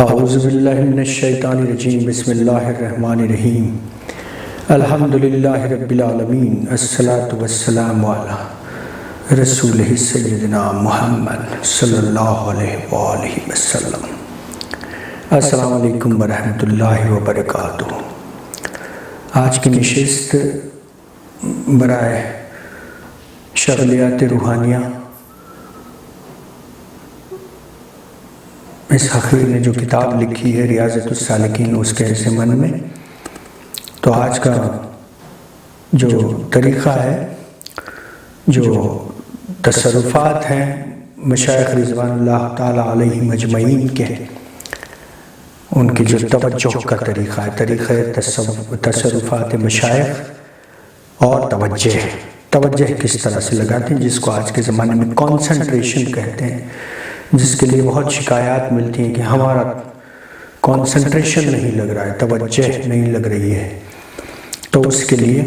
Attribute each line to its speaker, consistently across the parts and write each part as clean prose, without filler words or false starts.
Speaker 1: اعوذ باللہ من الشیطان الرجیم بسم اللہ الرحمن الرحیم الحمدللہ رب العالمین الصلاة والسلام علی رسولہ سیدنا محمد صلی اللہ علیہ وآلہ وسلم۔ السلام علیکم ورحمۃ اللہ وبرکاتہ۔ آج کی نشست برائے شغلیات روحانیہ اس حقیر نے جو کتاب لکھی ہے ریاضت السالکین، اس کے ضمن میں تو آج کا جو طریقہ ہے، جو تصرفات ہیں مشائخ رضوان اللہ تعالیٰ علیہ مجمعین کے، ان کی جو توجہ کا طریقہ ہے، طریقہ تصرفات مشائخ اور توجہ کس طرح سے لگاتے ہیں، جس کو آج کے زمانے میں کانسنٹریشن کہتے ہیں، جس کے لیے بہت شکایات ملتی ہیں کہ ہمارا کانسنٹریشن نہیں لگ رہا ہے، توجہ نہیں لگ رہی ہے۔ تو اس کے لیے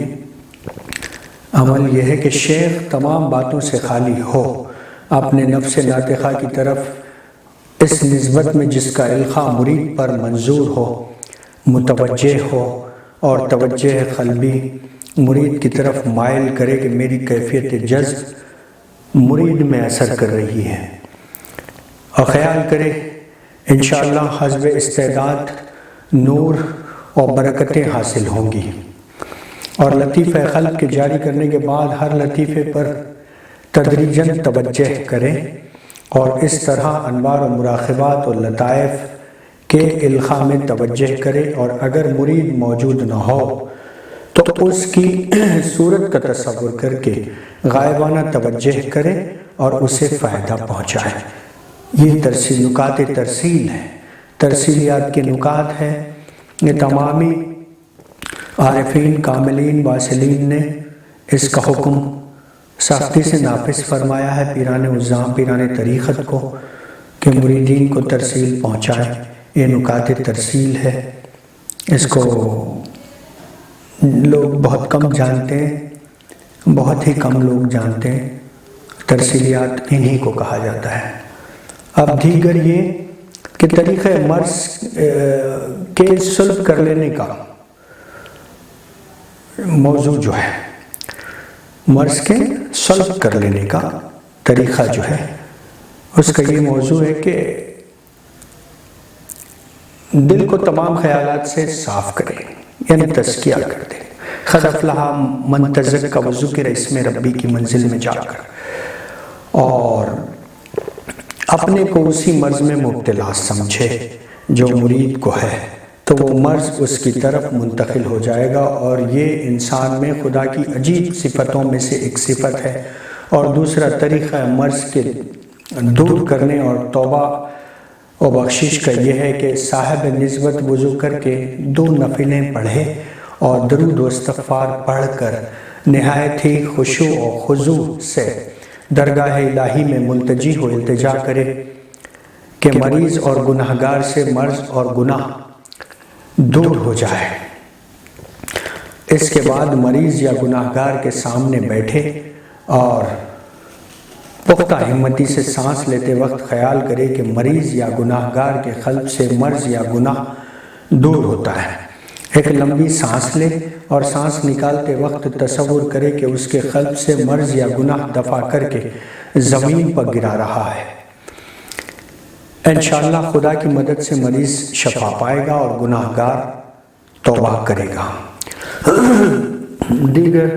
Speaker 1: عمل یہ ہے کہ شیخ تمام باتوں سے خالی ہو، اپنے نفس ناطقہ کی طرف اس نسبت میں جس کا القاء مرید پر منظور ہو، متوجہ ہو، اور توجہ قلبی مرید کی طرف مائل کرے کہ میری کیفیت جذب مرید میں اثر کر رہی ہے، اور خیال کرے انشاءاللہ حسب استعداد نور اور برکتیں حاصل ہوں گی، اور لطیفہ قلب کے جاری کرنے کے بعد ہر لطیفے پر تدریجاً توجہ کریں، اور اس طرح انوار و مراقبات اور لطائف کے القاء میں توجہ کرے، اور اگر مرید موجود نہ ہو تو اس کی صورت کا تصور کر کے غائبانہ توجہ کرے اور اسے فائدہ پہنچائے۔ یہ نکات ترسیل ہے، ترسیلیات کے نکات ہیں۔ یہ تمامی عارفین، کاملین، واصلین نے اس کا حکم سختی سے نافذ فرمایا ہے، پیران عظام، پیران طریقت کو، کہ مریدین کو ترسیل پہنچائیں۔ یہ نکات ترسیل ہے، اس کو لوگ بہت کم جانتے ہیں، بہت ہی کم لوگ جانتے ہیں۔ ترسیلیات انہی کو کہا جاتا ہے۔ اب دیگر یہ کہ طریقہ مرض کے سلب کر لینے کا موضوع جو ہے، مرض کے سلب کر لینے کا طریقہ جو ہے، اس کا یہ موضوع ہے کہ دل کو تمام خیالات سے صاف کرے، یعنی تزکیہ کر دے۔ قد افلح من تزکیٰ وذکر اسم ربی کی منزل میں جا کر، اور اپنے کو اسی مرض میں مبتلا سمجھے جو مرید کو ہے، تو وہ مرض اس کی طرف منتقل ہو جائے گا، اور یہ انسان میں خدا کی عجیب صفتوں میں سے ایک صفت ہے۔ اور دوسرا طریقہ مرض کے دور کرنے اور توبہ و بخشش کا یہ ہے کہ صاحب نسبت وضو کر کے 2 نفلیں پڑھے، اور درود و استغفار پڑھ کر نہایت ہی خشوع و خضوع سے درگاہ الہی میں ملتجی ہو التجا کرے کہ مریض اور گناہگار سے مرض اور گناہ دور ہو جائے۔ اس کے بعد مریض یا گناہگار کے سامنے بیٹھے اور پختہ ہمتی سے سانس لیتے وقت خیال کرے کہ مریض یا گناہگار کے قلب سے مرض یا گناہ دور ہوتا ہے۔ ایک لمبی سانس لے، اور سانس نکالتے وقت تصور کرے کہ اس کے قلب سے مرض یا گناہ دفع کر کے زمین پر گرا رہا ہے۔ انشاءاللہ خدا کی مدد سے مریض شفا پائے گا اور گناہگار توبہ کرے گا۔ دیگر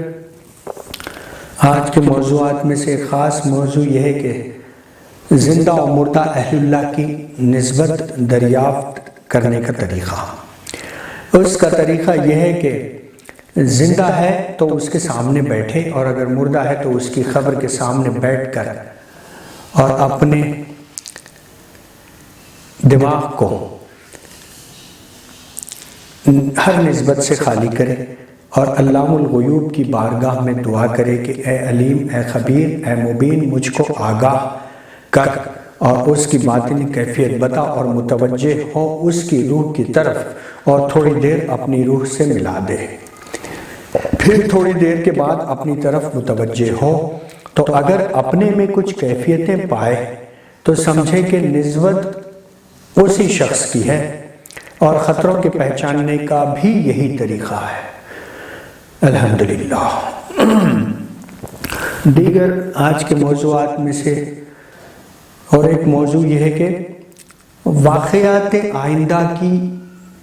Speaker 1: آج کے موضوعات میں سے ایک خاص موضوع یہ ہے کہ زندہ و مردہ اہل اللہ کی نسبت دریافت کرنے کا طریقہ۔ اس کا طریقہ یہ ہے کہ زندہ ہے تو اس کے سامنے بیٹھے، اور اگر مردہ ہے تو اس کی قبر کے سامنے بیٹھ کر اور اپنے دماغ کو ہر نسبت سے خالی کرے، اور علام الغیوب کی بارگاہ میں دعا کرے کہ اے علیم، اے خبیر، اے مبین، مجھ کو آگاہ کر اور اس کی باطنی کیفیت بتا، اور متوجہ ہو اس کی روح کی طرف، اور تھوڑی دیر اپنی روح سے ملا دے۔ پھر تھوڑی دیر کے بعد اپنی طرف متوجہ ہو، تو اگر اپنے میں کچھ کیفیتیں پائے تو سمجھے کہ نسبت اسی شخص کی ہے، اور خطروں کے پہچاننے کا بھی یہی طریقہ ہے۔ الحمدللہ۔ دیگر آج کے موضوعات میں سے اور ایک موضوع یہ ہے کہ واقعات آئندہ کی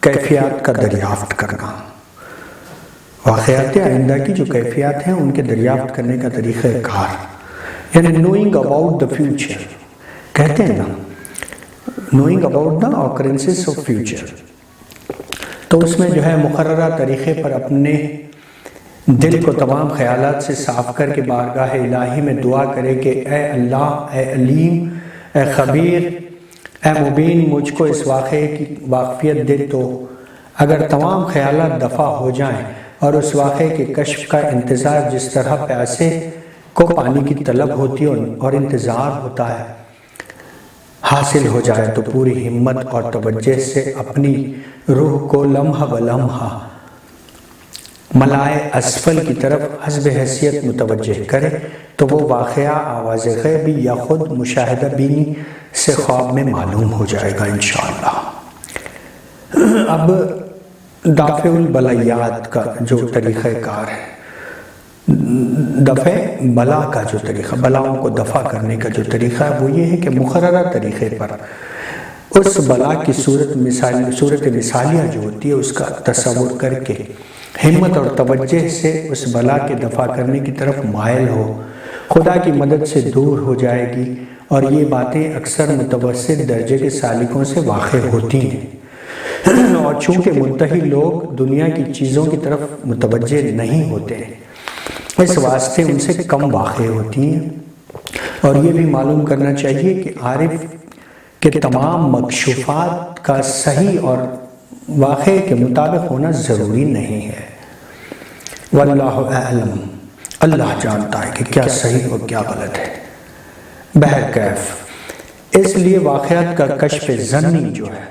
Speaker 1: کیفیات کا دریافت کرنا۔ واقعات آئندہ کی جو کیفیات ہیں ان کے دریافت کرنے کا طریقہ کار، یعنی knowing about the future کہتے ہیں نا، knowing about the occurrences of future۔ تو اس میں جو ہے مقررہ طریقے پر اپنے دل کو تمام خیالات سے صاف کر کے بارگاہ الہی میں دعا کرے کہ اے اللہ، اے علیم، اے خبیر، اے مبین، مجھ کو اس واقعے کی واقفیت دے تو اگر تمام خیالات دفع ہو جائیں اور اس واقعے کے کشف کا انتظار جس طرح پیاسے کو پانی کی طلب ہوتی ہے اور انتظار ہوتا ہے حاصل ہو جائے تو پوری ہمت اور توجہ سے اپنی روح کو لمحہ بلمحہ ملائے اسفل کی طرف حسب حیثیت متوجہ کرے تو وہ واقعہ آواز غیبی یا خود مشاہدہ بینی سے خواب میں معلوم ہو جائے گا انشاءاللہ۔ اب دافع البلیات کا جو طریقہ کار ہے، دفع بلا کا جو طریقہ، بلاؤں کو دفع کرنے کا جو طریقہ ہے وہ یہ ہے کہ مقررہ طریقے پر اس بلا کی صورت مثالیہ جو ہوتی ہے اس کا تصور کر کے ہمت اور توجہ سے اس بلا کے دفع کرنے کی طرف مائل ہو، خدا کی مدد سے دور ہو جائے گی۔ اور یہ باتیں اکثر متوسط درجے کے سالکوں سے واقع ہوتی ہیں، اور چونکہ منتہی لوگ دنیا کی چیزوں کی طرف متوجہ نہیں ہوتے ہیں اس واسطے ان سے کم واقع ہوتی ہیں۔ اور یہ بھی معلوم کرنا چاہیے کہ عارف کے تمام مکشوفات کا صحیح اور واقعے کے مطابق ہونا ضروری نہیں ہے۔ واللہ اعلم، اللہ جانتا ہے کہ کیا صحیح اور کیا غلط ہے۔ بہرکیف اس لیے واقعات کا کشف ظنی جو ہے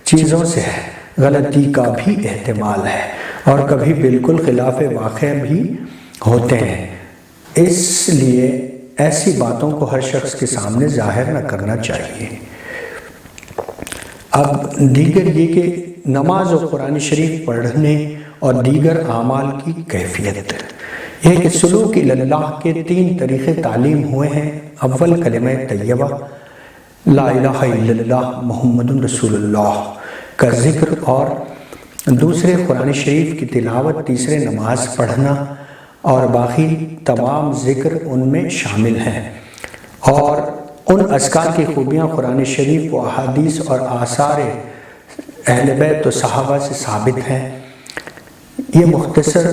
Speaker 1: چیزوں سے ہے، غلطی کا بھی احتمال ہے اور کبھی بالکل خلاف واقع بھی ہوتے ہیں، اس لیے ایسی باتوں کو ہر شخص کے سامنے ظاہر نہ کرنا چاہیے۔ اب دیگر یہ کہ نماز و قرآن شریف پڑھنے اور دیگر اعمال کی کیفیت، یہ کہ سلوک اللہ کے 3 طریقے تعلیم ہوئے ہیں۔ اول کلمہ طیبہ لا الہ الا اللہ محمد رسول اللہ کا ذکر، اور دوسرے قرآن شریف کی تلاوت، تیسرے نماز پڑھنا، اور باقی تمام ذکر ان میں شامل ہیں۔ اور ان اذکار کی خوبیاں قرآن شریف و احادیث اور آثار اہل بیت و صحابہ سے ثابت ہیں۔ یہ مختصر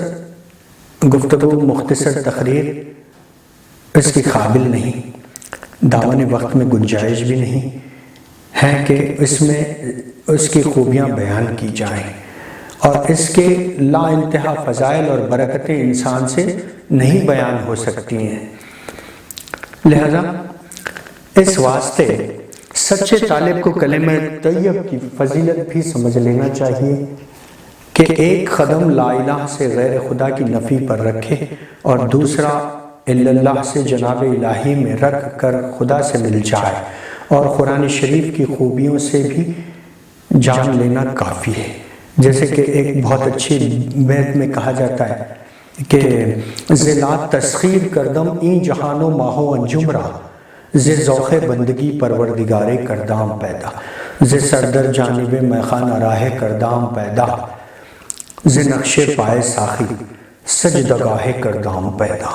Speaker 1: گفتگو، مختصر تقریر اس کی قابل نہیں، دامن وقت میں گنجائش بھی نہیں ہے کہ اس میں اس کی خوبیاں بیان کی جائیں، اور اس کے لا انتہا فضائل اور برکتیں انسان سے نہیں بیان ہو سکتی ہیں۔ لہذا اس واسطے سچے طالب کو کلمہ طیب کی فضیلت بھی سمجھ لینا چاہیے کہ ایک قدم لا الہ سے غیر خدا کی نفی پر رکھے اور دوسرا الا اللہ سے جناب الہی میں رکھ کر خدا سے مل جائے، اور قرآن شریف کی خوبیوں سے بھی جان لینا کافی ہے۔ جیسے کہ ایک بہت اچھی بیت میں کہا جاتا ہے کہ ذلات تسخیر کردم این جہان و ماہ و انجم را، ز ذوق بندگی پروردگار کردام پیدا، ز سردر جانب میخانہ راہ کردام پیدا، ز نقش پائے ساخی سجدگاہ کردام پیدا۔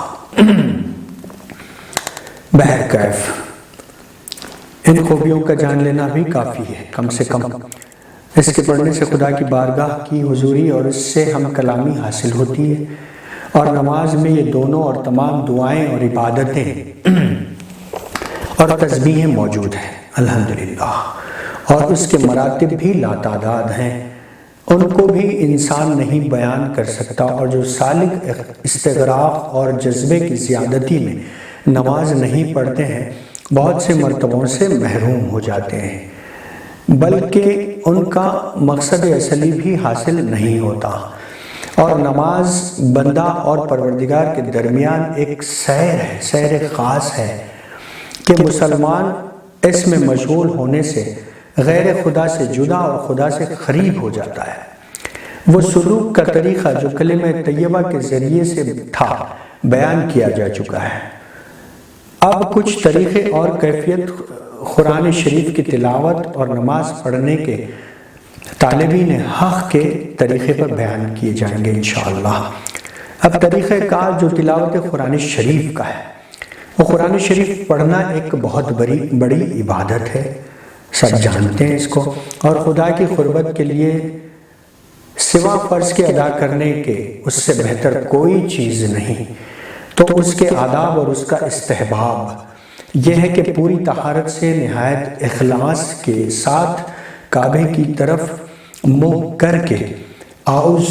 Speaker 1: بہرکیف ان خوبیوں کا جان لینا بھی کافی ہے، کم سے کم اس کے پڑھنے سے خدا کی بارگاہ کی حضوری اور اس سے ہم کلامی حاصل ہوتی ہے، اور نماز میں یہ دونوں اور تمام دعائیں اور عبادتیں اور تسبیحیں موجود ہیں الحمدللہ، اور اس کے مراتب بھی لاتعداد ہیں، ان کو بھی انسان نہیں بیان کر سکتا، اور جو سالک استغراق اور جذبے کی زیادتی میں نماز نہیں پڑھتے ہیں بہت سے مرتبوں سے محروم ہو جاتے ہیں، بلکہ ان کا مقصد اصلی بھی حاصل نہیں ہوتا۔ اور نماز بندہ اور پروردگار کے درمیان ایک سیر خاص ہے کہ مسلمان اس میں مشغول ہونے سے غیر خدا سے جدا اور خدا سے قریب ہو جاتا ہے۔ وہ سلوک کا طریقہ جو کلمہ طیبہ کے ذریعے سے تھا بیان کیا جا چکا ہے۔ اب کچھ طریقے اور کیفیت قرآن شریف کی تلاوت اور نماز پڑھنے کے طالبین حق کے طریقے پر بیان کیے جائیں گے انشاءاللہ۔ اب طریقہ کار جو تلاوت قرآن شریف کا ہے، وہ قرآن شریف پڑھنا ایک بہت بڑی عبادت ہے، سب جانتے ہیں اس کو، اور خدا کی قربت کے لیے سوا فرض کے ادا کرنے کے اس سے بہتر کوئی چیز نہیں۔ تو اس کے آداب اور اس کا استحباب یہ ہے کہ پوری طہارت سے نہایت اخلاص کے ساتھ کعبے کی طرف منہ کر کے اعوذ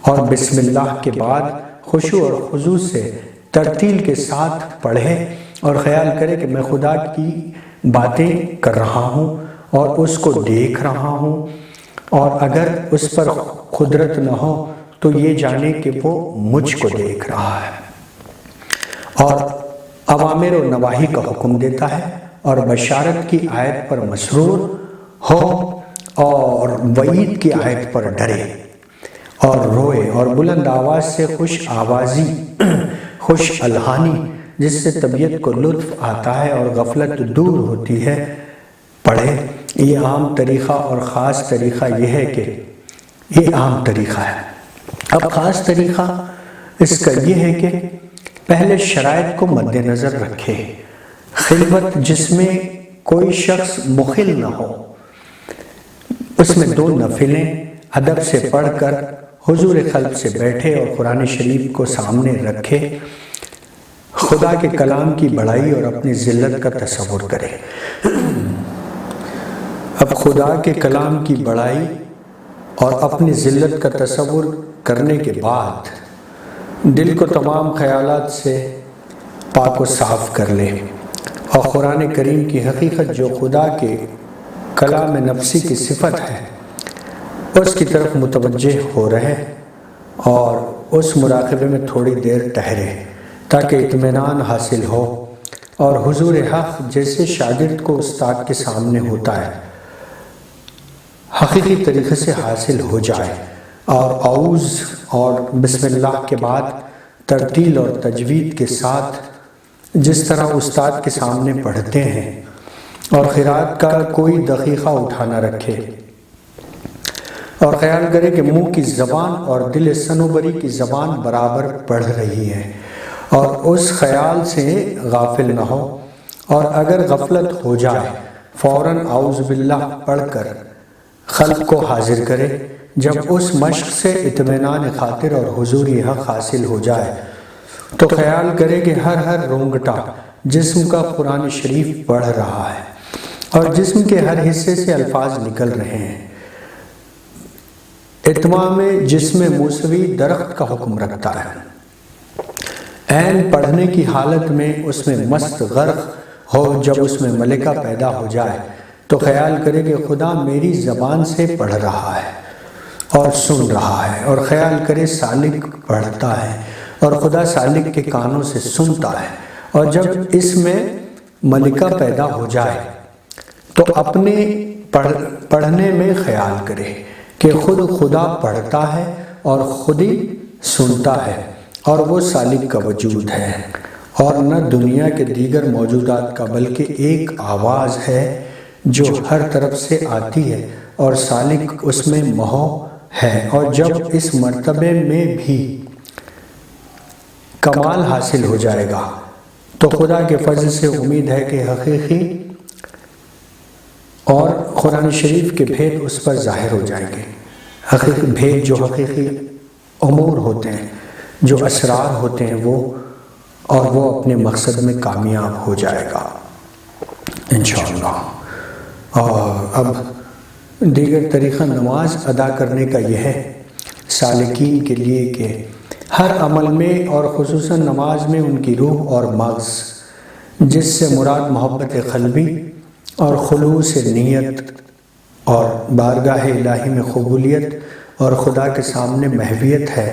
Speaker 1: اور بسم اللہ کے بعد خشوع اور خضوع سے ترتیل کے ساتھ پڑھے اور خیال کرے کہ میں خدا کی باتیں کر رہا ہوں اور اس کو دیکھ رہا ہوں، اور اگر اس پر قدرت نہ ہو تو یہ جانے کہ وہ مجھ کو دیکھ رہا ہے، اور اوامر و نواہی کا حکم دیتا ہے اور بشارت کی آیت پر مسرور ہو اور وعید کی آیت پر ڈرے اور روئے، اور بلند آواز سے خوش آوازی خوش الحانی جس سے طبیعت کو لطف آتا ہے اور غفلت دور ہوتی ہے پڑھے۔ یہ عام طریقہ اور خاص طریقہ یہ ہے کہ یہ عام طریقہ ہے۔ اب خاص طریقہ اس کا یہ ہے کہ پہلے شرائط کو مد نظر رکھے، خلوت جس میں کوئی شخص مخل نہ ہو، اس میں 2 نفلیں ادب سے پڑھ کر حضور قلب سے بیٹھے اور قرآن شریف کو سامنے رکھے، خدا کے کلام کی بڑائی اور اپنی ذلت کا تصور کرے۔ اب خدا کے کلام کی بڑائی اور اپنی ذلت کا تصور کرنے کے بعد دل کو تمام خیالات سے پاک و صاف کر لے اور قرآن کریم کی حقیقت جو خدا کے کلام نفسی کی صفت ہے اس کی طرف متوجہ ہو رہے اور اس مراقبے میں تھوڑی دیر ٹھہرے تاکہ اطمینان حاصل ہو، اور حضور حق جیسے شاگرد کو استاد کے سامنے ہوتا ہے حقیقی طریقے سے حاصل ہو جائے، اور اعوذ اور بسم اللہ کے بعد ترتیل اور تجوید کے ساتھ جس طرح استاد کے سامنے پڑھتے ہیں، اور قرات کا کوئی دقیقہ اٹھا نہ رکھے، اور خیال کرے کہ منہ کی زبان اور دل صنوبری کی زبان برابر پڑھ رہی ہے، اور اس خیال سے غافل نہ ہو، اور اگر غفلت ہو جائے فوراً اعوذ باللہ پڑھ کر خلق کو حاضر کرے۔ جب اس مشق سے اطمینان خاطر اور حضور حق حاصل ہو جائے تو خیال کرے کہ ہر رونگٹا جسم کا قرآن شریف پڑھ رہا ہے اور جسم کے ہر حصے سے الفاظ نکل رہے ہیں۔ اتمام جسم موسوی درخت کا حکم رکھتا ہے، عین پڑھنے کی حالت میں اس میں مست غرق ہو۔ جب اس میں ملکہ پیدا ہو جائے تو خیال کرے کہ خدا میری زبان سے پڑھ رہا ہے اور سن رہا ہے، اور خیال کرے سالک پڑھتا ہے اور خدا سالک کے کانوں سے سنتا ہے، اور جب اس میں ملکہ پیدا ہو جائے تو اپنے پڑھنے میں خیال کرے کہ خود خدا پڑھتا ہے اور خود ہی سنتا ہے، اور وہ سالک کا وجود ہے اور نہ دنیا کے دیگر موجودات کا، بلکہ ایک آواز ہے جو ہر طرف سے آتی ہے اور سالک اس میں محو ہے۔ اور جب اس مرتبے میں بھی کمال حاصل ہو جائے گا تو خدا کے فضل سے امید ہے کہ حقیقی اور قرآن شریف کے بھید اس پر ظاہر ہو جائیں گے، حقیقی بھید جو حقیقی امور ہوتے ہیں، جو اسرار ہوتے ہیں وہ، اور وہ اپنے مقصد میں کامیاب ہو جائے گا انشاءاللہ۔ اور اب دیگر طریقہ نماز ادا کرنے کا یہ ہے سالکین کے لیے کہ ہر عمل میں اور خصوصاً نماز میں ان کی روح اور مغز، جس سے مراد محبت قلبی اور خلوص نیت اور بارگاہ الہی میں قبولیت اور خدا کے سامنے محویت ہے،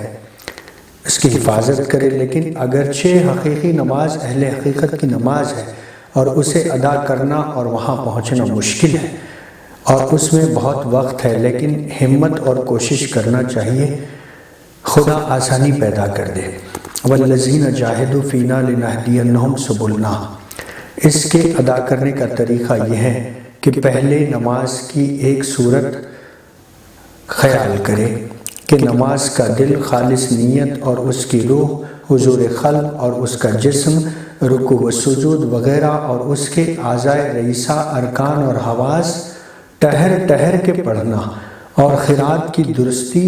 Speaker 1: اس کی حفاظت کرے۔ لیکن اگرچہ حقیقی نماز اہل حقیقت کی نماز ہے اور اسے ادا کرنا اور وہاں پہنچنا مشکل ہے، اور اس میں بہت وقت ہے، لیکن ہمت اور کوشش کرنا چاہیے، خدا آسانی پیدا کر دے۔ وَالَّذِينَ جَاهَدُوا فِينَا لَنَهْدِيَنَّهُمْ سُبُلَنَا۔ اس کے ادا کرنے کا طریقہ یہ ہے کہ پہلے نماز کی ایک صورت خیال کرے کہ نماز کا دل خالص نیت اور اس کی روح حضور قلب اور اس کا جسم رکوع و سجود وغیرہ اور اس کے اعضاء رئیسہ ارکان اور حواس ٹہر ٹہر کے پڑھنا اور قرات کی درستی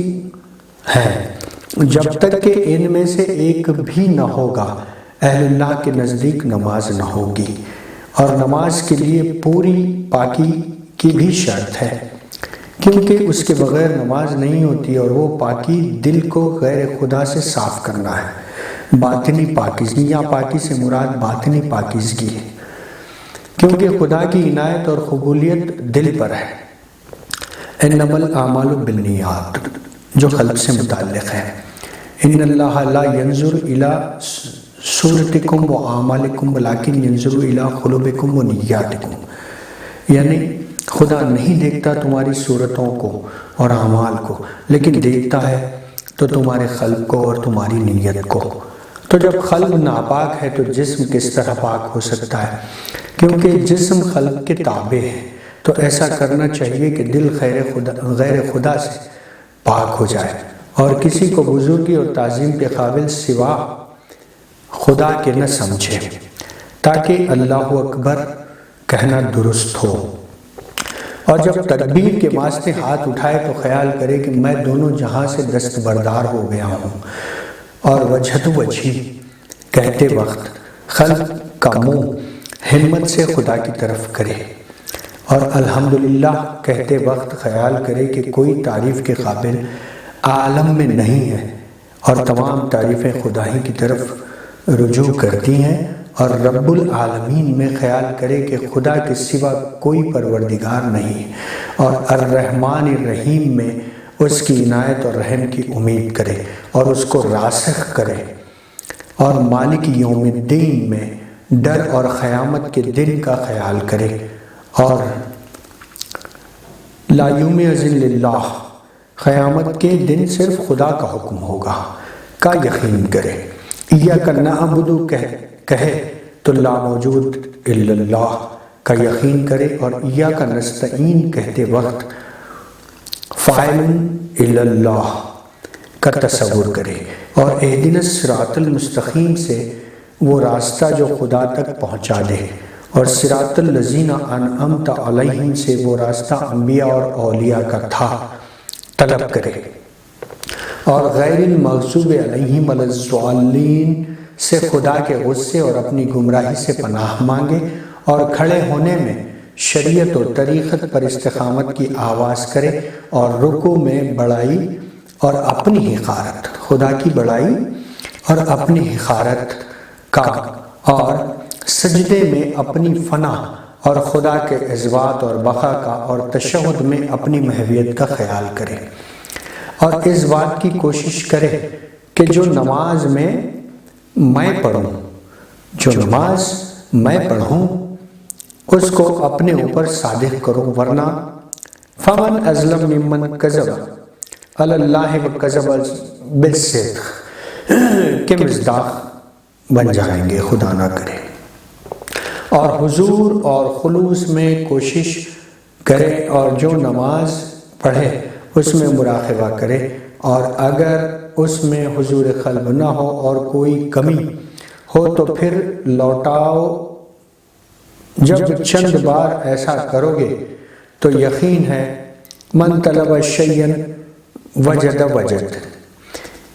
Speaker 1: ہے۔ جب تک کہ ان میں سے ایک بھی نہ ہوگا اہل اللہ کے نزدیک نماز نہ ہوگی، اور نماز کے لیے پوری پاکی کی بھی شرط ہے، کیونکہ اس کے بغیر نماز نہیں ہوتی، اور وہ پاکی دل کو غیر خدا سے صاف کرنا ہے۔ باطنی پاکیزگی، یا پاکی سے مراد باطنی پاکیزگی ہے، کیونکہ خدا کی عنایت اور قبولیت دل پر ہے۔ انما الاعمال بالنیات جو قلب سے متعلق ہے۔ ان اللہ لا ينظر الى صورتکم و اعمالکم ولکن ينظر الى قلوبکم و نیاتکم، یعنی خدا نہیں دیکھتا تمہاری صورتوں کو اور اعمال کو، لیکن دیکھتا ہے تو تمہارے قلب کو اور تمہاری نیت کو۔ تو جب قلب ناپاک ہے تو جسم کس طرح پاک ہو سکتا ہے؟ کیونکہ جسم قلب کے تابع ہے، تو ایسا کرنا چاہیے کہ دل غیر خدا سے پاک ہو جائے، اور کسی کو بزرگی اور تعظیم کے قابل سوا خدا کے نہ سمجھے، تاکہ اللہ اکبر کہنا درست ہو۔ اور جب تکبیر کے واسطے ہاتھ اٹھائے تو خیال کرے کہ میں دونوں جہاں سے دستبردار ہو گیا ہوں، اور وجہت وجہی کہتے وقت قلب کا منہ ہمت سے خدا کی طرف کرے، اور الحمدللہ کہتے وقت خیال کرے کہ کوئی تعریف کے قابل عالم میں نہیں ہے، اور تمام تعریفیں خدا ہی کی طرف رجوع کرتی ہیں، اور رب العالمین میں خیال کرے کہ خدا کے سوا کوئی پروردگار نہیں، اور الرحمن الرحیم میں اس کی عنایت اور رحم کی امید کرے اور اس کو راسخ کرے، اور مالک یوم الدین میں ڈر اور قیامت کے دن کا خیال کرے، اور لا یوم اذن اللہ قیامت کے دن صرف خدا کا حکم ہوگا کا یقین کرے۔ ایاک نعبد کہے تو لا موجود الا اللہ کا یقین کرے، اور ایاک نستعین کہتے وقت فاعل الا اللہ کا تصور کرے، اور اہدنا الصراط المستقیم سے وہ راستہ جو خدا تک پہنچا دے، اور صراط الذین انعمت علیہم سے وہ راستہ انبیاء اور اولیاء کا تھا طلب کرے، اور غیر المغضوب علیہم ولا الضالین سے خدا کے غصے اور اپنی گمراہی سے پناہ مانگے، اور کھڑے ہونے میں شریعت و طریقت پر استقامت کی آواز کرے، اور رکوع میں بڑائی اور اپنی حقارت، خدا کی بڑائی اور اپنی حقارت کا، اور سجدے میں اپنی فنا اور خدا کے عظمت اور بقا کا، اور تشہد میں اپنی محویت کا خیال کرے، اور اس بات کی کوشش کرے کہ جو نماز میں پڑھوں اس کو اپنے اوپر صادق کروں، ورنہ فمن ازلم ممن کذب علی اللہ وکذب بالصدق کے مصداق بن جائیں گے، خدا نہ کرے۔ اور حضور اور خلوص میں کوشش کرے، اور جو نماز پڑھے اس میں مراقبہ کرے، اور اگر اس میں حضور قلب نہ ہو اور کوئی کمی ہو تو پھر لوٹاؤ۔ جب چند بار ایسا کرو گے تو یقین ہے من طلب شیئا وجد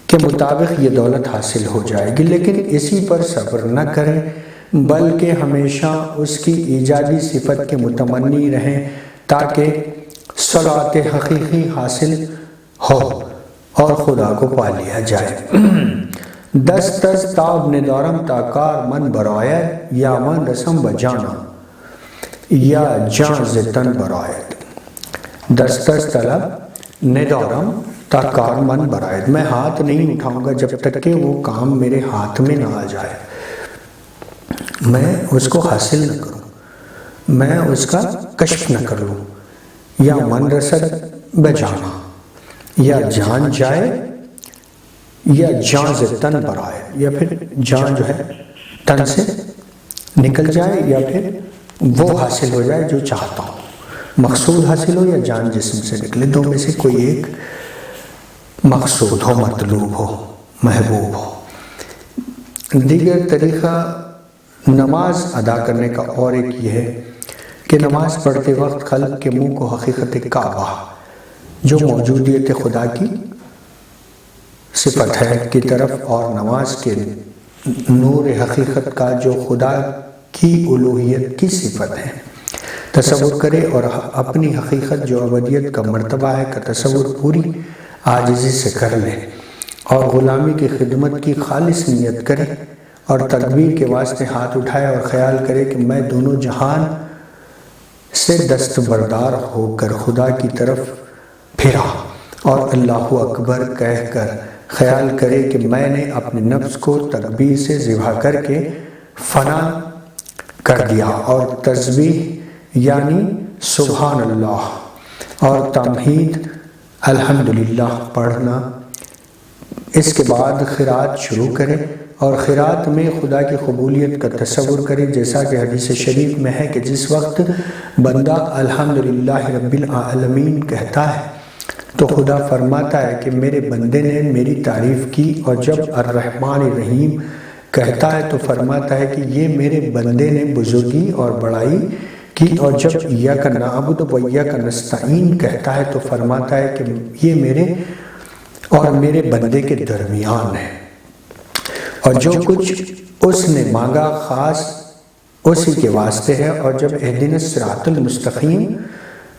Speaker 1: کے مطابق یہ دولت حاصل ہو جائے گی، لیکن اسی پر صبر نہ کریں بلکہ ہمیشہ اس کی ایجادی صفت کے متمنی رہیں تاکہ صلات حقیقی حاصل ہو اور خدا کو پا لیا جائے۔ دست تاب ندارم تا کار من برآید، یا من رسم و جانا یا جان زتن برآید۔ دست طلب ندارم تا کار من برآید، میں ہاتھ نہیں اٹھاؤں گا جب تک کہ وہ کام میرے ہاتھ میں نہ آ جائے، میں اس کو حاصل نہ کروں، میں اس کا کشف نہ کر لوں، یا من رسد بجانا، یا جان جائے یا جان سے تن برائے، یا پھر جان جو ہے تن سے نکل جائے یا پھر وہ حاصل ہو جائے جو چاہتا ہوں، مقصود حاصل ہو یا جان جسم سے نکلے، دو میں سے کوئی ایک مقصود ہو، مطلوب ہو، محبوب ہو۔ دیگر طریقہ نماز ادا کرنے کا اور ایک یہ ہے کہ نماز پڑھتے وقت قلب کے منہ کو حقیقت کعبہ جو موجودیت خدا کی صفت ہے کی طرف اور نماز کے نور حقیقت کا جو خدا کی الوہیت کی صفت ہے تصور کرے، اور اپنی حقیقت جو ابدیت کا مرتبہ ہے کا تصور پوری عاجزی سے کر لے، اور غلامی کی خدمت کی خالص نیت کرے، اور تکبیر کے واسطے ہاتھ اٹھائے اور خیال کرے کہ میں دونوں جہان سے دستبردار ہو کر خدا کی طرف پھرا، اور اللہ اکبر کہہ کر خیال کرے کہ میں نے اپنے نفس کو تکبیر سے ذبح کر کے فنا کر دیا، اور تسبیح یعنی سبحان اللہ اور تمہید الحمدللہ پڑھنا۔ اس کے بعد خیرات شروع کرے، اور خیرات میں خدا کی قبولیت کا تصور کرے، جیسا کہ حدیث شریف میں ہے کہ جس وقت بندہ الحمدللہ رب العالمین کہتا ہے تو خدا فرماتا ہے کہ میرے بندے نے میری تعریف کی، اور جب الرحمن الرحیم کہتا ہے تو فرماتا ہے کہ یہ میرے بندے نے بزرگی اور بڑائی کی، اور جب ایاک نعبد و ایاک نستعین کہتا ہے تو فرماتا ہے کہ یہ میرے اور میرے بندے کے درمیان ہے، اور جو کچھ اس نے مانگا خاص اسی کے واسطے ہے۔ اور جب اہدنا الصراط المستقیم،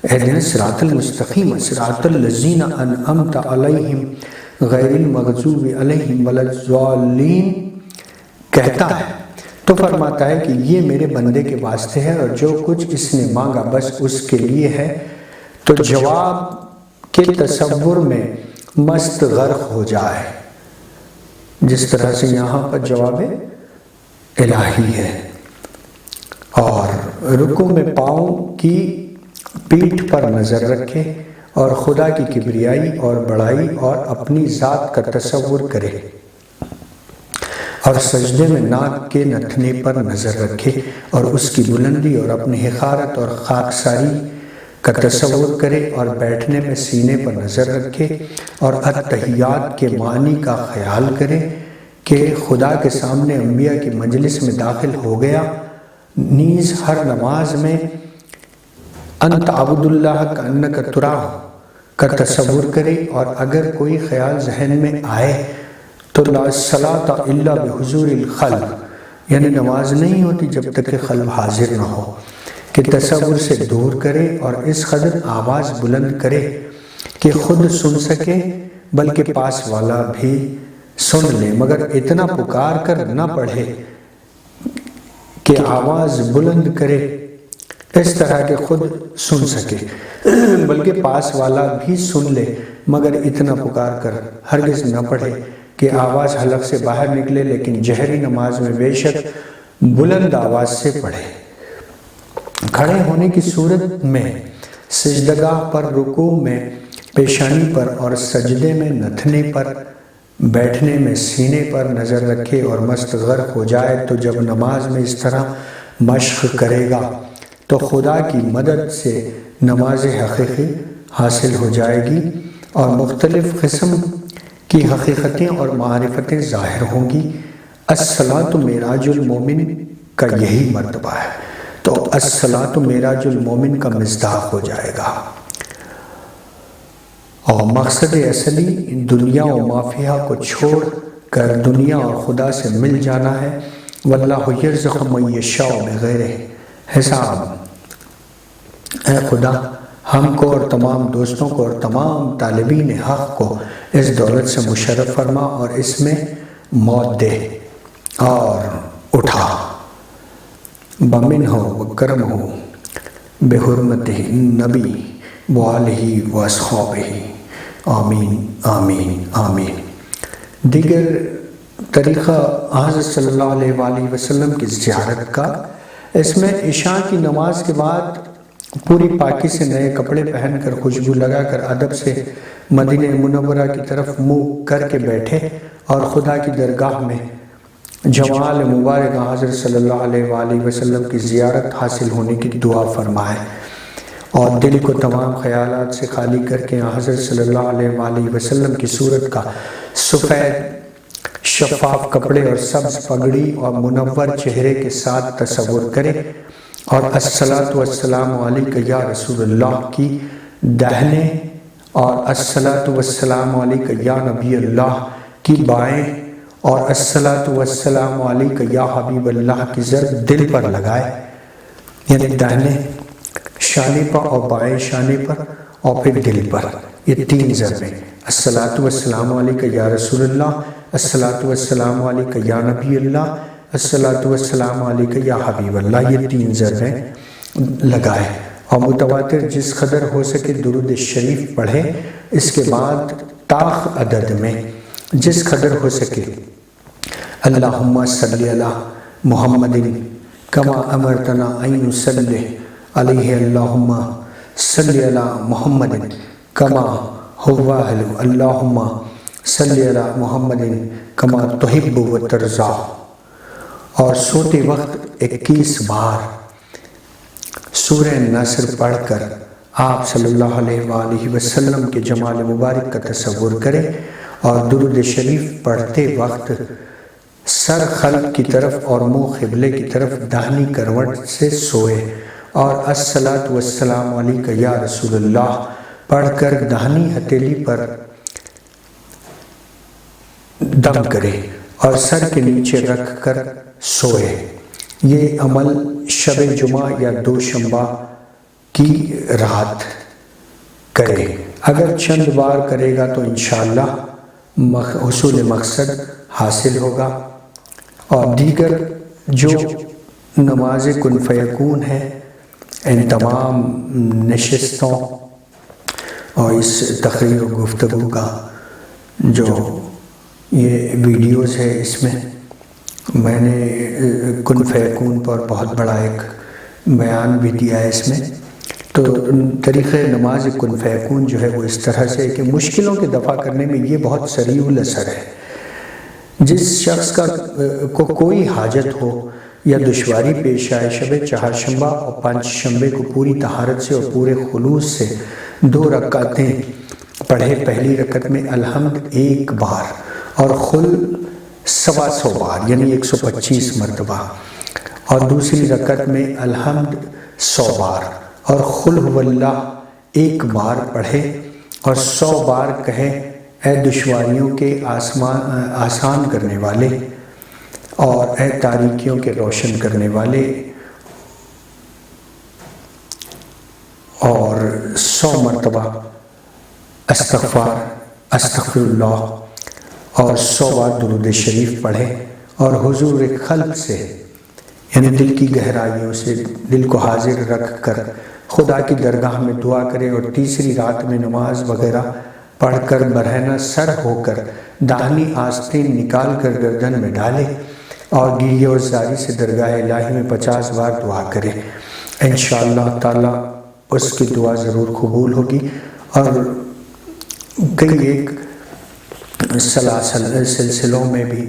Speaker 1: اہدنا الصراط المستقیم صراط الذین انعمت علیہم غیر المغضوب علیہم ولا الضالین کہتا ہے تو فرماتا ہے کہ یہ میرے بندے کے واسطے ہے، اور جو کچھ اس نے مانگا بس اس کے لیے ہے۔ تو جواب کے تصور میں مست غرق ہو جائے، جس طرح سے یہاں پر جواب الہی ہے، اور رکوع میں پاؤں کی پیٹھ پر نظر رکھے، اور خدا کی کبریائی اور بڑائی اور اپنی ذات کا تصور کرے، اور سجدے میں ناک کے نتھنے پر نظر رکھے، اور اس کی بلندی اور اپنی حقارت اور خاکساری کا تصور کرے، اور بیٹھنے میں سینے پر نظر رکھے، اور التحیات کے معنی کا خیال کرے کہ خدا کے سامنے انبیاء کی مجلس میں داخل ہو گیا۔ نیز ہر نماز میں انت عبد اللہ کانک تراہ کا تصور کرے، اور اگر کوئی خیال ذہن میں آئے تو لا صلاۃ الا بحضور القلب، یعنی نماز نہیں ہوتی جب تک کہ قلب حاضر نہ ہو، کہ تصور سے دور کرے، اور اس قدر آواز بلند کرے کہ خود سن سکے بلکہ پاس والا بھی سن لے، مگر اتنا پکار کر نہ پڑھے کہ آواز بلند کرے اس طرح کہ خود سن سکے، بلکہ پاس والا بھی سن لے، مگر اتنا پکار کر ہرگز نہ پڑھے کہ آواز حلق سے باہر نکلے، لیکن جہری نماز میں بے شک بلند آواز سے پڑھے۔ کھڑے ہونے کی صورت میں سجدگاہ پر، رکوع میں پیشانی پر، اور سجدے میں نتھنے پر، بیٹھنے میں سینے پر نظر رکھے اور مست غرق ہو جائے۔ تو جب نماز میں اس طرح مشق کرے گا تو خدا کی مدد سے نماز حقیقی حاصل ہو جائے گی، اور مختلف قسم کی حقیقتیں اور معرفتیں ظاہر ہوں گی۔ الصلاۃ معراج المومن کا یہی مرتبہ ہے، تو الصلاۃ معراج المومن کا مصداق ہو جائے گا، اور مقصد اصلی دنیا و مافیہ کو چھوڑ کر دنیا اور خدا سے مل جانا ہے۔ واللہ یرزق من یشاء بغیر حساب۔ اے خدا ہم کو اور تمام دوستوں کو اور تمام طالبین حق کو اس دولت سے مشرف فرما، اور اس میں موت دے اور اٹھا، بمنہ و کرمہ بحرمتہ النبی وآلہ واصحابہ، آمین آمین آمین۔ دیگر طریقہ حضرت صلی اللہ علیہ وآلہ وسلم کی زیارت کا، اس میں عشاء کی نماز کے بعد پوری پاکی سے نئے کپڑے پہن کر خوشبو لگا کر ادب سے مدینہ منورہ کی طرف منہ کر کے بیٹھے اور خدا کی درگاہ میں جمال مبارک حضرت صلی اللہ علیہ وآلہ وسلم کی زیارت حاصل ہونے کی دعا فرمائے، اور دل کو تمام خیالات سے خالی کر کے حضرت صلی اللہ علیہ وآلہ وسلم کی صورت کا سفید شفاف کپڑے اور سبز پگڑی اور منور چہرے کے ساتھ تصور کرے، اور الصلاۃ والسلام علیک یا رسول اللہ کی داہنے اور الصلاۃ والسلام علیک یا نبی اللہ کی بائیں اور الصلاۃ والسلام علیک یا حبیب اللہ کی ضرب دل پر لگائے، یعنی داہنے شانے پر اور بائیں شانے پر اور پھر دل پر، یہ 3 ضربیں، الصلاۃ والسلام علیک یا رسول اللہ، الصلاۃ والسلام علیک یا نبی اللہ، الصلاۃ والسلام علیک یا حبیب اللہ، یہ 3 ضربیں لگائے، اور متواتر جس قدر ہو سکے درود شریف پڑھے۔ اس کے بعد طاق عدد میں جس قدر ہو سکے اللہم صلی علی محمد کما امرتنا ان نصلی علیہ، اللہم صلی علی محمد کما هو اہل، اللہم صلی علی محمد کما تحب و ترضی، اور سوتے وقت 21 بار سورہ نصر پڑھ کر آپ صلی اللہ علیہ وآلہ وسلم کے جمال مبارک کا تصور کریں، اور درود شریف پڑھتے وقت سر خلق کی طرف اور منہ قبلے کی طرف داہنی کروٹ سے سوئے، اور الصلاۃ والسلام علیک یا رسول اللہ پڑھ کر داہنی ہتھیلی پر دم کرے اور سر کے نیچے رکھ کر سوئے۔ یہ عمل شب جمعہ یا دوشنبہ کی رات کرے، اگر چند بار کرے گا تو انشاءاللہ حصول مقصد حاصل ہوگا۔ اور دیگر جو نماز کن فیکون ہے، ان تمام نشستوں اور اس تقریر و گفتگو کا جو یہ ویڈیوز ہے، اس میں نے کن فیکون پر بہت بڑا ایک بیان بھی دیا ہے۔ اس میں تو طریقہ نماز کن فیکون جو ہے وہ اس طرح سے کہ مشکلوں کے دفع کرنے میں یہ بہت سریع الاثر ہے۔ جس شخص کو کوئی حاجت ہو یا دشواری پیش آئے، شب چہارشنبہ اور پانچ شنبے کو پوری طہارت سے اور پورے خلوص سے 2 رکعتیں پڑھے۔ پہلی رکعت میں الحمد 1 بار اور خل 125 بار یعنی 125 مرتبہ، اور دوسری رکعت میں الحمد 100 بار اور قل هو اللہ 1 بار پڑھے، اور 100 بار کہے اے دشواریوں کے آسان کرنے والے اور اے تاریکیوں کے روشن کرنے والے، اور 100 مرتبہ استغفر اللہ، اور 100 بار درود شریف پڑھے، اور حضور خلق سے یعنی دل کی گہرائیوں سے دل کو حاضر رکھ کر خدا کی درگاہ میں دعا کرے، اور تیسری رات میں نماز وغیرہ پڑھ کر برہنہ سر ہو کر داہنی آستین نکال کر گردن میں ڈالے، اور گریہ و زاری سے درگاہ الہی میں 50 بار دعا کرے۔ انشاءاللہ تعالی اس کی دعا ضرور قبول ہوگی۔ اور کئی ایک سلسلوں میں بھی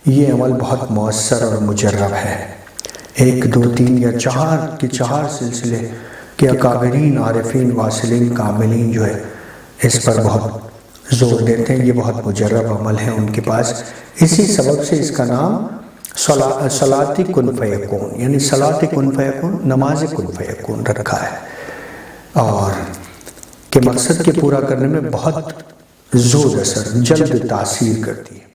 Speaker 1: یہ عمل بہت مؤثر اور مجرب ہے۔ 1 2 3 یا 4 سلسلے کے اکابرین عارفین واصلین کاملین جو ہے اس پر بہت زور دیتے ہیں، یہ بہت مجرب عمل ہے ان کے پاس۔ اسی سبب سے اس کا نام صلاۃ کن فیکون یعنی صلاۃ کن فیکون، نماز کن فیکون رکھا ہے، اور کہ مقصد کے پورا کرنے میں بہت زود اثر، جلد تاثیر کرتی ہے۔